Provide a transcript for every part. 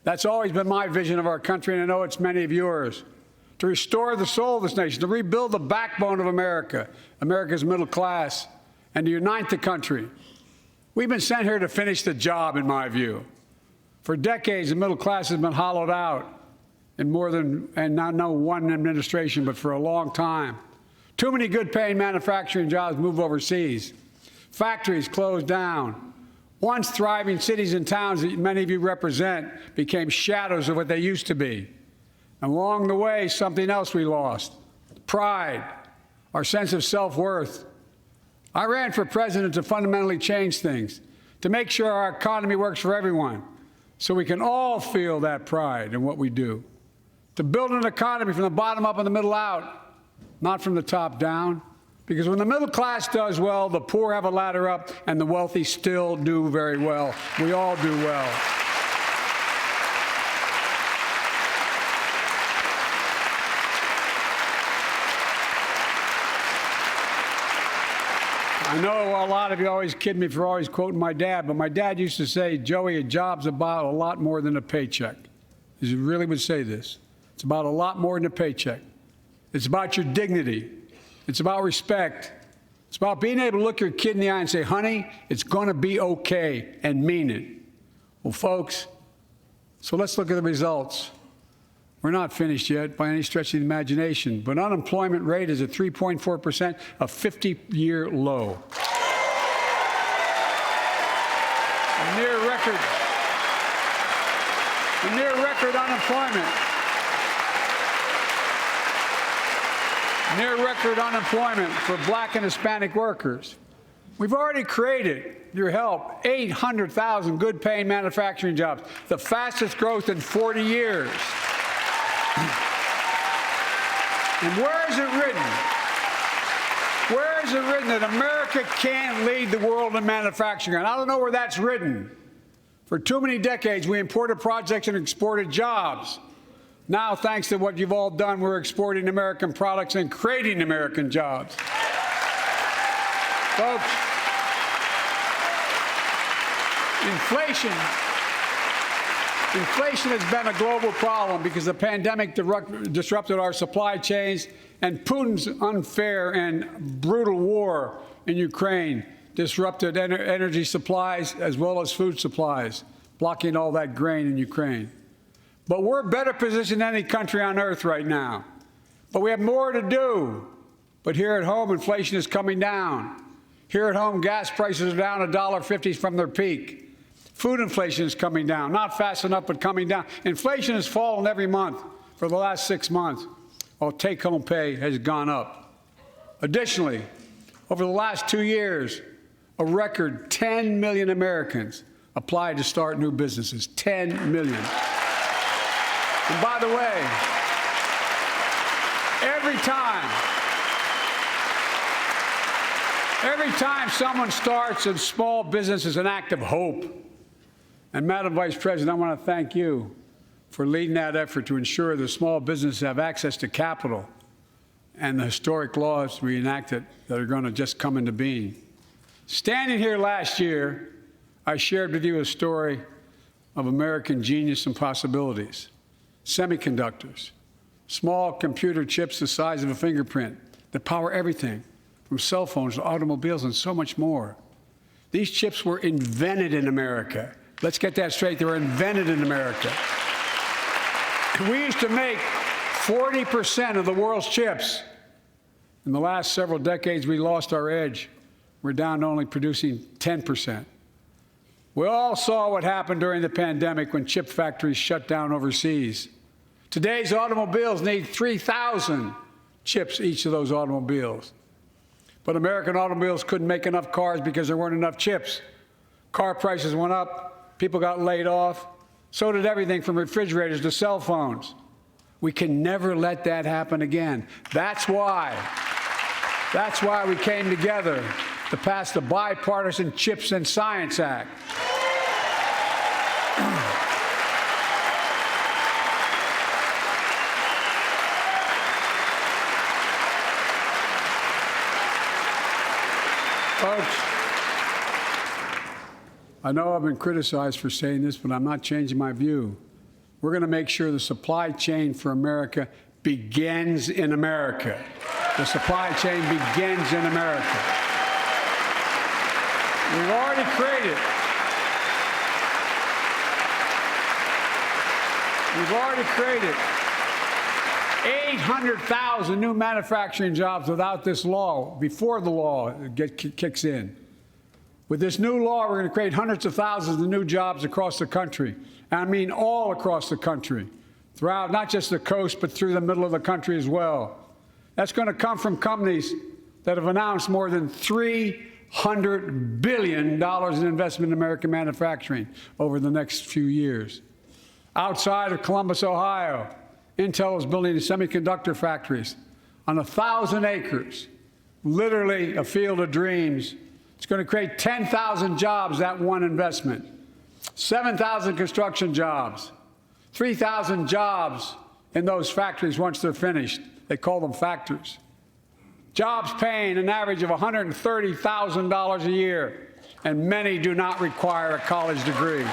That's always been my vision of our country, and I know it's many of yours. To restore the soul of this nation, to rebuild the backbone of America, America's middle class, and to unite the country. We've been sent here to finish the job, in my view. For decades, the middle class has been hollowed out in more than, and not no one administration, but for a long time. Too many good-paying manufacturing jobs move overseas. Factories closed down. Once thriving cities and towns that many of you represent became shadows of what they used to be. And along the way, something else we lost: pride, our sense of self-worth. I ran for president to fundamentally change things, to make sure our economy works for everyone, so we can all feel that pride in what we do. To build an economy from the bottom up and the middle out, not from the top down. Because when the middle class does well, the poor have a ladder up, and the wealthy still do very well. We all do well. I know a lot of you always kid me for always quoting my dad, but my dad used to say, Joey, a job's about a lot more than a paycheck. He really would say this. It's about a lot more than a paycheck. It's about your dignity. It's about respect. It's about being able to look your kid in the eye and say, honey, it's going to be okay, and mean it. Well, folks, so let's look at the results. We're not finished yet by any stretch of the imagination, but unemployment rate is at 3.4%, a 50-year low. A near record unemployment. Near record unemployment for Black and Hispanic workers. We've already created, your help, 800,000 good-paying manufacturing jobs, the fastest growth in 40 years. And where is it written? Where is it written that America can't lead the world in manufacturing? And I don't know where that's written. For too many decades, we imported projects and exported jobs. Now, thanks to what you've all done, we're exporting American products and creating American jobs. Folks, Inflation has been a global problem because the pandemic disrupted our supply chains, and Putin's unfair and brutal war in Ukraine disrupted energy supplies as well as food supplies, blocking all that grain in Ukraine. But we're better positioned than any country on earth right now. But we have more to do. But here at home, inflation is coming down. Here at home, gas prices are down $1.50 from their peak. Food inflation is coming down, not fast enough, but coming down. Inflation has fallen every month for the last 6 months, while take-home pay has gone up. Additionally, over the last 2 years, a record 10 million Americans applied to start new businesses. 10 million. And by the way, every time someone starts a small business is an act of hope. And Madam Vice President, I want to thank you for leading that effort to ensure that small businesses have access to capital and the historic laws we enacted that are going to just come into being. Standing here last year, I shared with you a story of American genius and possibilities. Semiconductors, small computer chips the size of a fingerprint that power everything from cell phones to automobiles and so much more. These chips were invented in America. Let's get that straight. They were invented in America. We used to make 40% of the world's chips. In the last several decades, we lost our edge. We're down to only producing 10%. We all saw what happened during the pandemic when chip factories shut down overseas. Today's automobiles need 3,000 chips, each of those automobiles. But American automobiles couldn't make enough cars because there weren't enough chips. Car prices went up. People got laid off. So did everything from refrigerators to cell phones. We can never let that happen again. That's why we came together to pass the Bipartisan Chips and Science Act. Folks, I know I've been criticized for saying this, but I'm not changing my view. We're going to make sure the supply chain for America begins in America. The supply chain begins in America. We've already created 800,000 new manufacturing jobs without this law, before the law kicks in. With this new law, we're going to create hundreds of thousands of new jobs across the country. And I mean all across the country, throughout not just the coast, but through the middle of the country as well. That's going to come from companies that have announced more than $300 billion in investment in American manufacturing over the next few years. Outside of Columbus, Ohio, Intel is building semiconductor factories on 1,000 acres, literally a field of dreams. It's going to create 10,000 jobs, that one investment, 7,000 construction jobs, 3,000 jobs in those factories once they're finished. They call them factories. Jobs paying an average of $130,000 a year, and many do not require a college degree.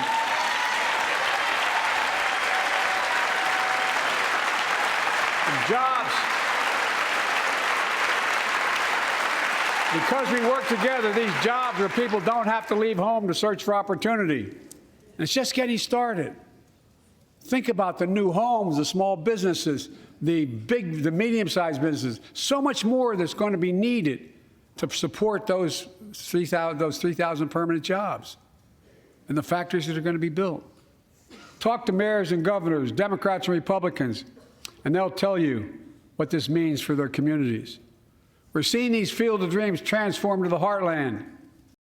Jobs. Because we work together, these jobs where people don't have to leave home to search for opportunity. And it's just getting started. Think about the new homes, the small businesses, the medium-sized businesses. So much more that's going to be needed to support those 3,000 permanent jobs and the factories that are going to be built. Talk to mayors and governors, Democrats and Republicans, and they'll tell you what this means for their communities. We're seeing these field of dreams transform to the heartland.